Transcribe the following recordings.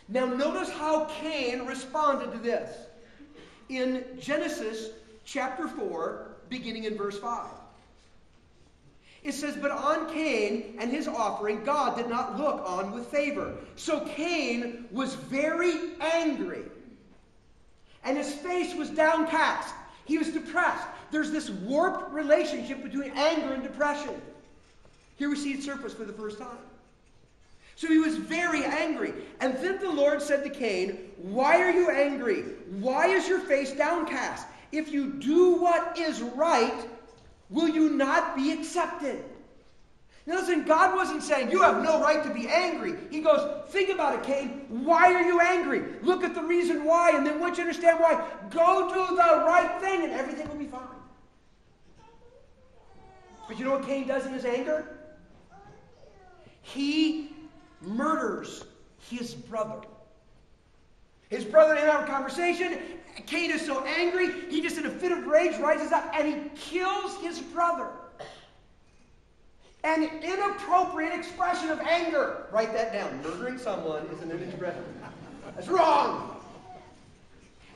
Now notice how Cain responded to this. In Genesis chapter 4, beginning in verse 5. It says, "But on Cain and his offering, God did not look on with favor. So Cain was very angry, and his face was downcast." He was depressed. There's this warped relationship between anger and depression. Here we see it surface for the first time. So he was very angry. And then the Lord said to Cain, "Why are you angry? Why is your face downcast? If you do what is right, will you not be accepted?" Now listen, God wasn't saying, "You have no right to be angry." He goes, "Think about it, Cain. Why are you angry? Look at the reason why, and then once you understand why, go do the right thing and everything will be fine." But you know what Cain does in his anger? He murders his brother. His brother in our conversation, Cain is so angry, he just in a fit of rage rises up and he kills his brother. An inappropriate expression of anger. Write that down. Murdering someone is an expression. That's wrong.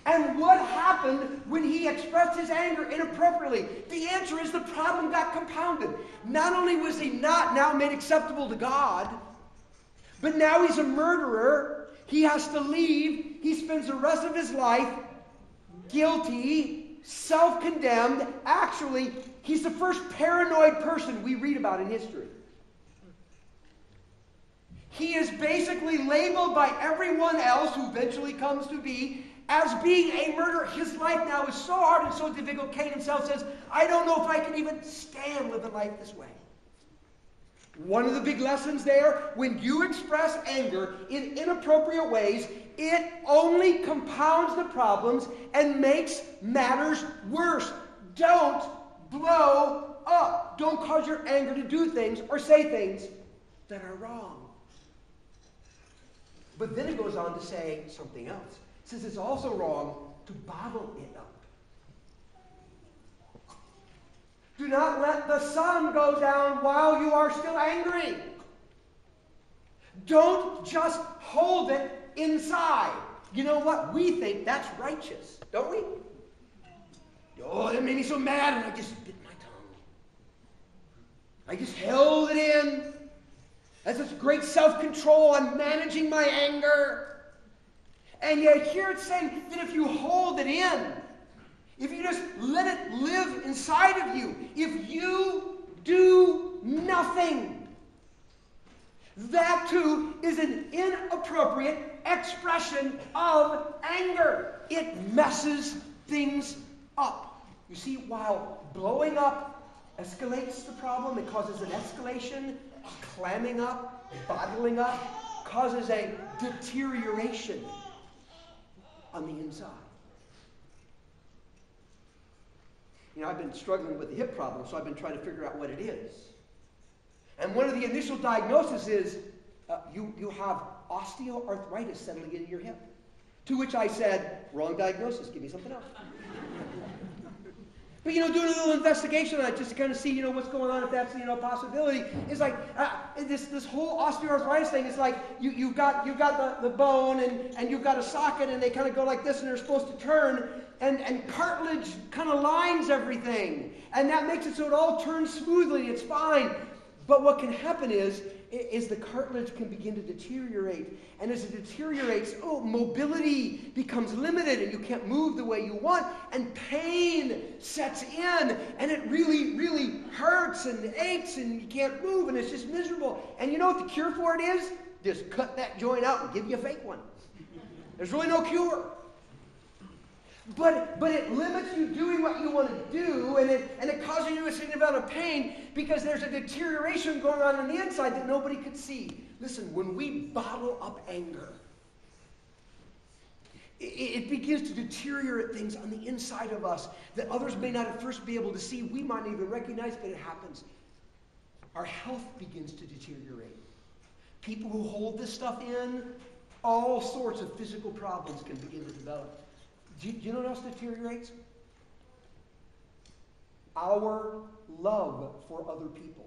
And what happened when he expressed his anger inappropriately? The answer is the problem got compounded. Not only was he not now made acceptable to God, but now he's a murderer. He has to leave. He spends the rest of his life guilty, self-condemned. Actually, he's the first paranoid person we read about in history. He is basically labeled by everyone else who eventually comes to be as being a murderer. His life now is so hard and so difficult, Cain himself says, "I don't know if I can even stand living life this way." One of the big lessons there, when you express anger in inappropriate ways, it only compounds the problems and makes matters worse. Don't blow up. Don't cause your anger to do things or say things that are wrong. But then it goes on to say something else. It says it's also wrong to bottle it up. Do not let the sun go down while you are still angry. Don't just hold it inside. You know what? We think that's righteous, don't we? "Oh, that made me so mad, and I just bit my tongue. I just held it in. That's such great self-control. I'm managing my anger." And yet here it's saying that if you hold it in, if you just let it live inside of you, if you do nothing, that too is an inappropriate expression of anger. It messes things up. You see, while blowing up escalates the problem, it causes an escalation, clamming up, bottling up, causes a deterioration on the inside. You know, I've been struggling with the hip problem, so I've been trying to figure out what it is. And one of the initial diagnoses is you have osteoarthritis settling into your hip. To which I said, "Wrong diagnosis, give me something else." But, you know, doing a little investigation on it just to kind of see, you know, what's going on, if that's, you know, a possibility. It's like this whole osteoarthritis thing is like you've got the bone and you've got a socket and they kind of go like this and they're supposed to turn and cartilage kind of lines everything. And that makes it so it all turns smoothly. It's fine. But what can happen is the cartilage can begin to deteriorate. And as it deteriorates, mobility becomes limited and you can't move the way you want. And pain sets in and it really, really hurts and aches and you can't move and it's just miserable. And you know what the cure for it is? Just cut that joint out and give you a fake one. There's really no cure. But it limits you doing what you want to do, and it causes you a significant amount of pain because there's a deterioration going on the inside that nobody could see. Listen, when we bottle up anger, it begins to deteriorate things on the inside of us that others may not at first be able to see. We might not even recognize, but it happens. Our health begins to deteriorate. People who hold this stuff in, all sorts of physical problems can begin to develop. Do you know what else deteriorates? Our love for other people.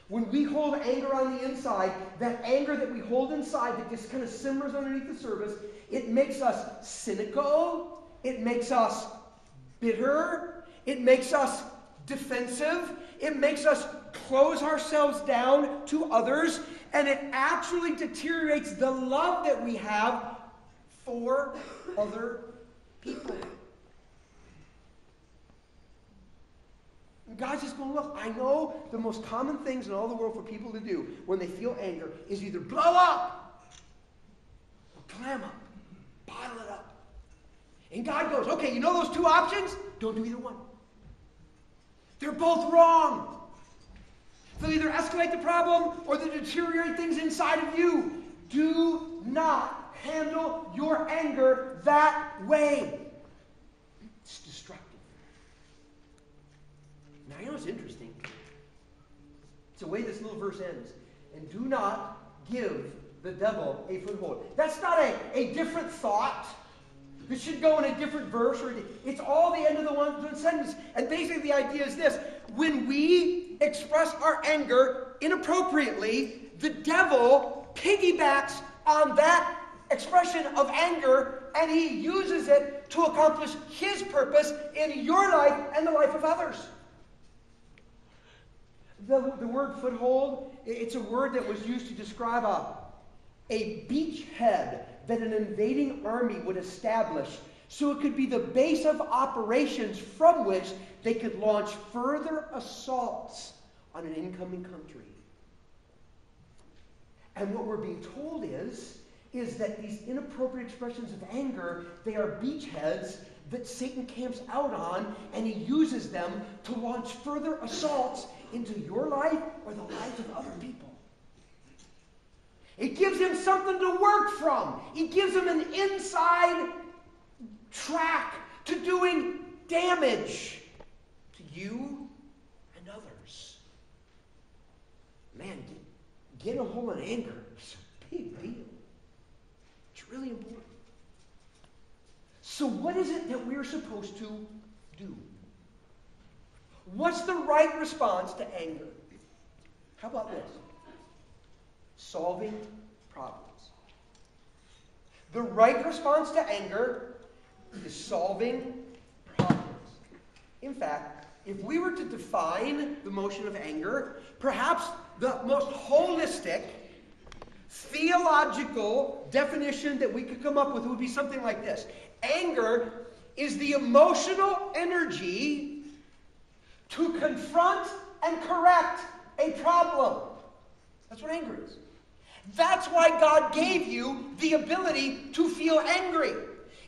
When we hold anger on the inside, that anger that we hold inside that just kind of simmers underneath the surface, it makes us cynical, it makes us bitter, it makes us defensive, it makes us close ourselves down to others, and it actually deteriorates the love that we have for other people. And God's just going, look, I know the most common things in all the world for people to do when they feel anger is either blow up or clam up, bottle it up. And God goes, okay, you know those two options? Don't do either one. They're both wrong. They'll either escalate the problem or they'll deteriorate things inside of you. Do not handle your anger that way. It's destructive. Now, you know what's interesting? It's the way this little verse ends. And do not give the devil a foothold. That's not a different thought. This should go in a different verse. It's all the end of the one sentence. And basically the idea is this. When we express our anger inappropriately, the devil piggybacks on that expression of anger, and he uses it to accomplish his purpose in your life and the life of others. The word foothold, it's a word that was used to describe a beachhead that an invading army would establish, so it could be the base of operations from which they could launch further assaults on an incoming country. And what we're being told is that these inappropriate expressions of anger, they are beachheads that Satan camps out on, and he uses them to launch further assaults into your life or the lives of other people. It gives him something to work from. It gives him an inside track to doing damage to you and others. Man, getting a hold on anger is a big deal. It's really important. So what is it that we're supposed to do? What's the right response to anger? How about this? Solving problems. The right response to anger is solving problems. In fact, if we were to define the emotion of anger, perhaps the most holistic, theological definition that we could come up with would be something like this. Anger is the emotional energy to confront and correct a problem. That's what anger is. That's why God gave you the ability to feel angry.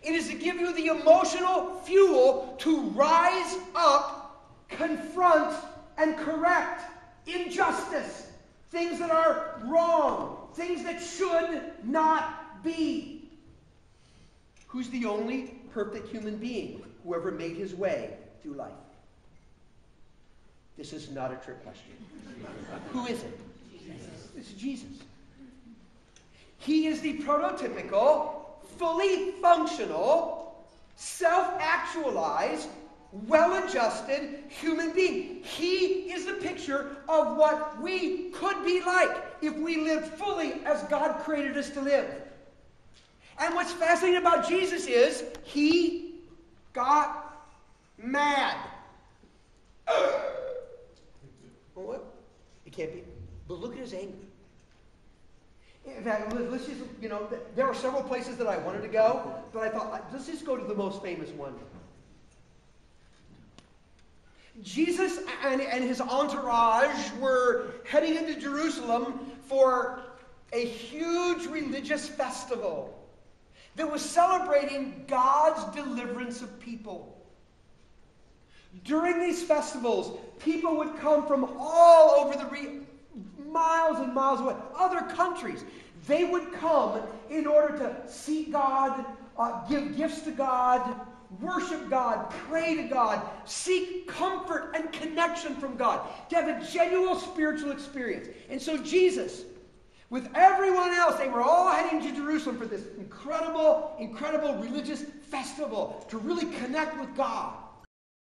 It is to give you the emotional fuel to rise up, confront, and correct injustice, things that are wrong, things that should not be. Who's the only perfect human being who ever made his way through life? This is not a trick question. Who is it? It's Jesus. He is the prototypical, fully functional, self-actualized, well-adjusted human being. He is the picture of what we could be like if we lived fully as God created us to live. And what's fascinating about Jesus is he got mad. Well, what? It can't be. But look at his anger. In fact, let's just, there are several places that I wanted to go, but I thought, let's just go to the most famous one. Jesus and his entourage were heading into Jerusalem for a huge religious festival that was celebrating God's deliverance of people. During these festivals, people would come from all over the region, miles and miles away, other countries. They would come in order to seek God, give gifts to God, worship God, pray to God, seek comfort and connection from God, to have a genuine spiritual experience. And so Jesus, with everyone else, they were all heading to Jerusalem for this incredible, incredible religious festival to really connect with God.